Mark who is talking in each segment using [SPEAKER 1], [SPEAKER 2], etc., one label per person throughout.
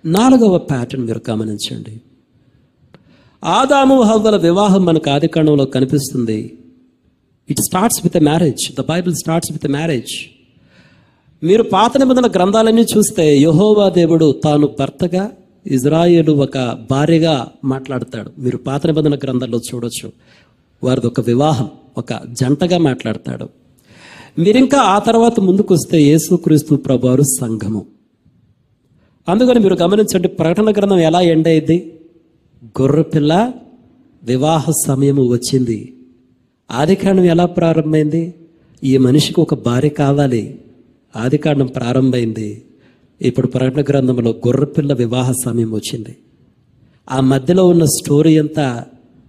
[SPEAKER 1] నాలుగవ ప్యాటర్న్ మీరు గమనించండి. ఆదాము హవ్వల వివాహం మనకు ఆదికాండంలో కనిపిస్తుంది. It starts with a marriage. The Bible starts with a marriage. మీరు పాత నిబంధన గ్రంథాలన్నీ చూస్తే యెహోవా దేవుడు తాను భర్తగా, ఇజ్రాయేలు ఒక భార్యగా మాట్లాడతాడు. మీరు పాత నిబంధన గ్రంథాల్లో చూడొచ్చు. వారిది ఒక వివాహం, ఒక జంటగా మాట్లాడతాడు. మీరింకా ఆ తర్వాత ముందుకు వస్తే యేసుక్రీస్తు ప్రభువారు సంఘము. అందుకని మీరు గమనించండి, ప్రకటన గ్రంథం ఎలా ఎండ్ అయింది? గొర్రెపిల్ల వివాహ సమయము వచ్చింది. ఆదికాండం ఎలా ప్రారంభమైంది? ఈ మనిషికి ఒక భార్య కావాలి. ఆదికాండం ప్రారంభమైంది. ఇప్పుడు ప్రకటన గ్రంథంలో గొర్రెపిల్ల వివాహ సమయం వచ్చింది. ఆ మధ్యలో ఉన్న స్టోరీ అంతా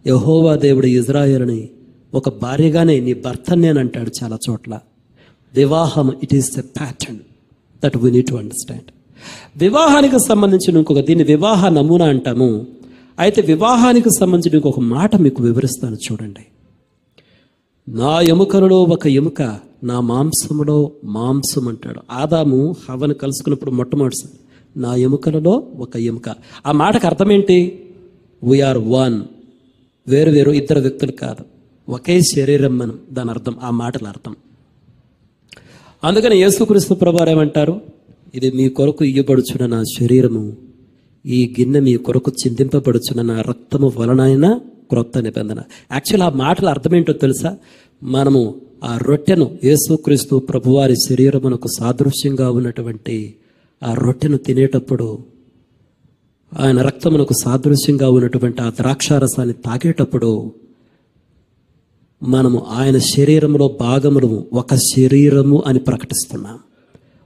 [SPEAKER 1] యెహోవా దేవుడు ఇజ్రాయేలుని ఒక భార్యగానే నీ భర్తని నేను అంటాడు చాలా చోట్ల. వివాహం, it is a pattern that we need to understand. వివాహానికి సంబంధించిన ఇంకొక, దీన్ని వివాహ నమూనా అంటాము. అయితే వివాహానికి సంబంధించిన ఇంకొక మాట మీకు వివరిస్తాను చూడండి. నా ఎముకలలో ఒక ఎముక, నా మాంసములో మాంసం అంటాడు. ఆదాము హవ్వను కలుసుకున్నప్పుడు మొట్టమొదటిసారి నా ఎముకలలో ఒక ఎముక. ఆ మాటకు అర్థం ఏంటి? VR one. వేరు వేరు ఇద్దరు వ్యక్తులు కాదు, ఒకే శరీరం మనం. దాని అర్థం, ఆ మాటల అర్థం. అందుకని యేసుక్రీస్తు ప్రభువారు ఏమంటారు? ఇది మీ కొరకు ఇయ్యబడుచున్న నా శరీరము, ఈ గిన్నె మీ కొరకు చిందింపబడుచున్న నా రక్తము వలనైన క్రొత్త నిబంధన. యాక్చువల్ ఆ మాటల అర్థం ఏంటో తెలుసా? మనము ఆ రొట్టెను, యేసుక్రీస్తు ప్రభువారి శరీరమునకు సాదృశ్యంగా ఉన్నటువంటి ఆ రొట్టెను తినేటప్పుడు, ఆయన రక్తమునకు సాదృశ్యంగా ఉన్నటువంటి ఆ ద్రాక్షారసాన్ని తాగేటప్పుడు మనము ఆయన శరీరంలో భాగములు ఒక శరీరము అని ప్రకటిస్తున్నాం.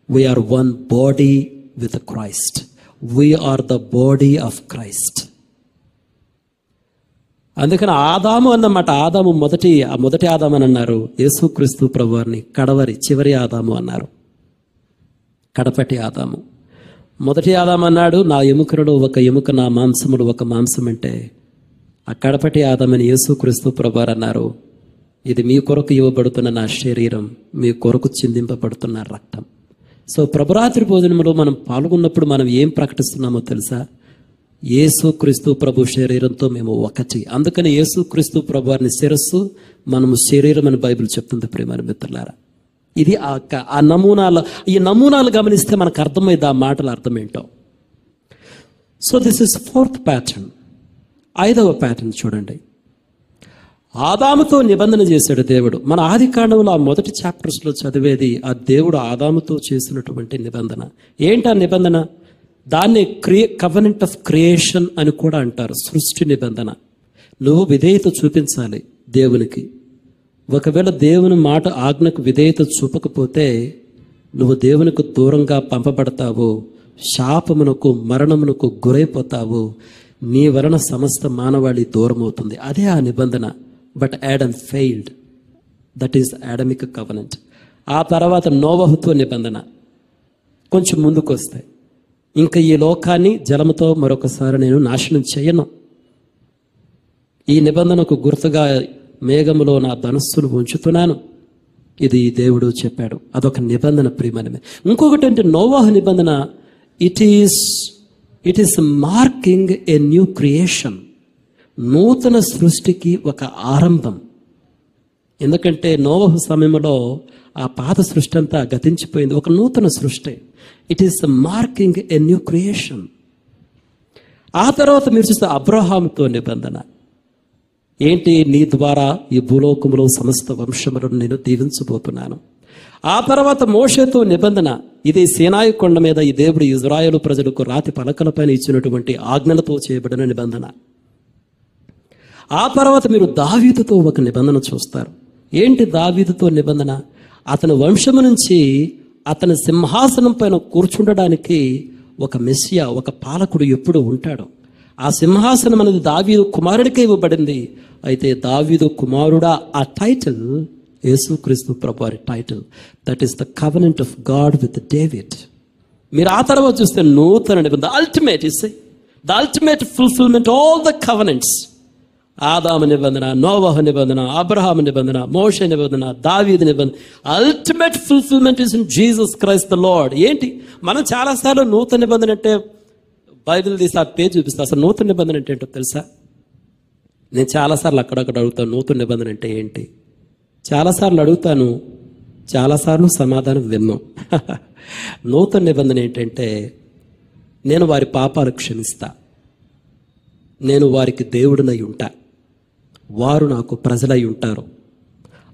[SPEAKER 1] We are one body with Christ. We are the body of Christ. అందుకని ఆదాము అన్నమాట, ఆదాము మొదటి ఆదాము అని అన్నారు. యేసుక్రీస్తు ప్రభువారిని చివరి ఆదాము అన్నారు. కడపటి ఆదాము. మొదటి ఆదాము అన్నాడు, నా ఎముకలలో ఒక ఎముక, నా మాంసములు ఒక మాంసం అంటే, ఆ కడపటి ఆదామని యేసుక్రీస్తు ప్రభువారు అన్నారు, ఇది మీ కొరకు ఇవ్వబడుతున్న నా శరీరం, మీ కొరకు చిందింపబడుతున్న రక్తం. సో ప్రభురాత్రి భోజనంలో మనం పాల్గొన్నప్పుడు మనం ఏం ప్రకటిస్తున్నామో తెలుసా? యేసుక్రీస్తు ప్రభు శరీరంతో మేము ఒకటి. అందుకని యేసుక్రీస్తు ప్రభు వారిని శిరస్సు, మనము శరీరం అని బైబిల్ చెప్తుంది. ప్రియమైన మిత్రులారా, ఇది ఆ నమూనాలు, ఈ నమూనాలు గమనిస్తే మనకు అర్థమైంది ఆ మాటల అర్థం ఏంటో. So this is fourth pattern. ఐదవ ప్యాటర్న్ చూడండి. ఆదాముతో నిబంధన చేశాడు దేవుడు. మన ఆది కాండంలో ఆ మొదటి చాప్టర్స్లో చదివేది ఆ దేవుడు ఆదాముతో చేసినటువంటి నిబంధన. ఏంటి ఆ నిబంధన? దాన్ని కవెనెంట్ ఆఫ్ క్రియేషన్ అని కూడా అంటారు. సృష్టి నిబంధన. నువ్వు విధేయత చూపించాలి దేవునికి. ఒకవేళ దేవుని మాట ఆజ్ఞకు విధేయత చూపకపోతే నువ్వు దేవునికి దూరంగా పంపబడతావు, శాపమునకు మరణమునకు గురైపోతావు, నీ వలన సమస్త మానవాళి దూరం అవుతుంది. అదే ఆ నిబంధన. But Adam failed. That is యాడమిక్ covenant. ఆ తర్వాత నోవహుతో నిబంధన. కొంచెం ముందుకు వస్తాయి, ఇంకా ఈ లోకాన్ని జలముతో మరొకసారి నేను నాశనం చేయను, ఈ నిబంధనకు గుర్తుగా మేఘములో నా ధనస్సును ఉంచుతున్నాను, ఇది దేవుడు చెప్పాడు. అదొక నిబంధన ప్రియమైన. ఇంకొకటి అంటే నోవాహు నిబంధన. It is marking a new creation. నూతన సృష్టికి ఒక ఆరంభం. ఎందుకంటే నోవహు సమయంలో ఆ పాత సృష్టి అంతా గతించిపోయింది, ఒక నూతన సృష్టి. It is marking a new creation. ఆ తర్వాత మీరు చూస్తే అబ్రహాముతో నిబంధన. ఏంటి? నీ ద్వారా ఈ భూలోకములో సమస్త వంశములను నేను దీవించబోతున్నాను. ఆ తర్వాత మోషేతో నిబంధన. ఇది సీనాయి కొండ మీద ఈ దేవుడు ఇజ్రాయేలు ప్రజలకు రాతి పలకలపైన ఇచ్చినటువంటి ఆజ్ఞలతో చేయబడిన నిబంధన. ఆ తర్వాత మీరు దావీదుతో ఒక నిబంధన చూస్తారు. ఏంటి దావీదుతో నిబంధన? అతని వంశము నుంచి అతని సింహాసనం పైన కూర్చుండడానికి ఒక మెస్సియా, ఒక పాలకుడు ఎప్పుడు ఉంటాడు. ఆ సింహాసనం అనేది దావీదు కుమారుడికే ఇవ్వబడింది. అయితే దావీదు కుమారుడా ఆ టైటిల్ యేసుక్రీస్తు ప్రభువారి title. That is the covenant of God with David. మీరు ఆ తర్వాత చూస్తే నూతన నిబంధన, the ultimate fulfilment all the covenants. ఆదాము నిబంధన, నోవహు నిబంధన, అబ్రహాము నిబంధన, మోషే నిబంధన, దావీదు నిబంధన. Ultimate fulfilment is in Jesus Christ the lord. ఏంటి? మనం చాలాసార్లు నూతన నిబంధన అంటే బైబిల్ తీసి ఆ పేజ్ చూపిస్తా. అసలు నూతన నిబంధన అంటే ఏంటో తెలుసా? నేను చాలాసార్లు అక్కడక్కడ అడుగుతాను, నూతన నిబంధన అంటే ఏంటి? చాలాసార్లు అడుగుతాను, చాలాసార్లు సమాధానం విన్నాం. నూతన నిబంధన ఏంటంటే, నేను వారి పాపాలు క్షమిస్తా, నేను వారికి దేవుడినై ఉంటా, వారు నాకు ప్రజలై ఉంటారు.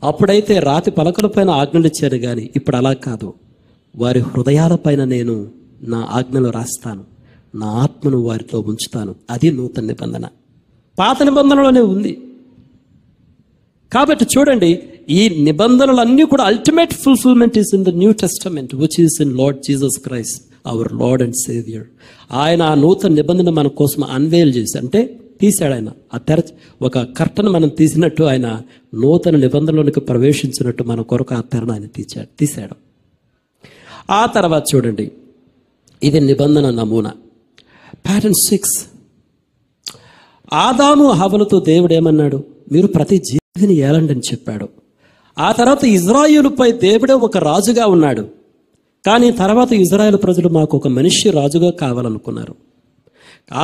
[SPEAKER 1] అప్పుడైతే రాతి పలకలపైన ఆజ్ఞలు ఇచ్చాను, కానీ ఇప్పుడు అలా కాదు. వారి హృదయాలపైన నేను నా ఆజ్ఞలు రాస్తాను, నా ఆత్మను వారితో ఉంచుతాను. అది నూతన నిబంధన. పాత నిబంధనలోనే ఉంది. కాబట్టి చూడండి, ఈ నిబంధనలన్నీ కూడా ultimate fulfilment is in the new testament which is in lord Jesus Christ our Lord and saviour. ఆయన ఆ నూతన నిబంధన మన కోసం అన్వేల్ చేసి, అంటే తీశాడు. ఆయన ఆ ఒక కర్టను మనం తీసినట్టు, ఆయన నూతన నిబంధనలోనికి ప్రవేశించినట్టు మన కొరకు ఆ తెరను ఆయన తీశాడు. ఆ తర్వాత చూడండి, ఇది నిబంధన నమూనా. ప్యాటర్న్ 6. ఆదాము హవ్వలతో దేవుడు ఏమన్నాడు? మీరు ప్రతి జీవిని ఏలండి అని చెప్పాడు. ఆ తర్వాత ఇజ్రాయేలుపై దేవుడే ఒక రాజుగా ఉన్నాడు. కానీ తర్వాత ఇజ్రాయేల్ ప్రజలు మాకు ఒక మనిషి రాజుగా కావాలనుకున్నారు.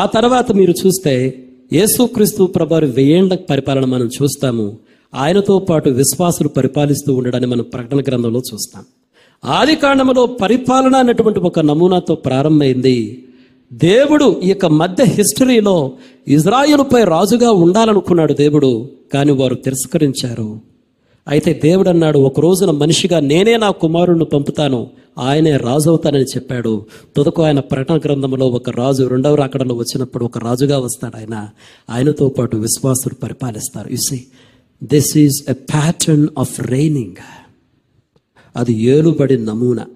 [SPEAKER 1] ఆ తర్వాత మీరు చూస్తే యేసుక్రీస్తు ప్రభువారి 1000 ఏళ్ల పరిపాలన మనం చూస్తాము. ఆయనతో పాటు విశ్వాసులు పరిపాలిస్తూ ఉండడాన్ని మనం ప్రకటన గ్రంథంలో చూస్తాం. ఆది కాండములో పరిపాలన అనేటువంటి ఒక నమూనాతో ప్రారంభమైంది. దేవుడు ఈ యొక్క మధ్య హిస్టరీలో ఇజ్రాయేలుపై రాజుగా ఉండాలనుకున్నాడు దేవుడు, కానీ వారు తిరస్కరించారు. అయితే దేవుడు అన్నాడు, ఒక రోజున మనిషిగా నేనే నా కుమారుణ్ణి పంపుతాను, ఆయనే రాజు అవుతానని చెప్పాడు. తుదకు ఆయన ప్రకటన గ్రంథంలో ఒక రాజు, 2వ రాకడలో వచ్చినప్పుడు ఒక రాజుగా వస్తాడు. ఆయనతో పాటు విశ్వాసులు పరిపాలిస్తారు. You see, this is a pattern of reigning. అది ఏలుబడి నమూనా.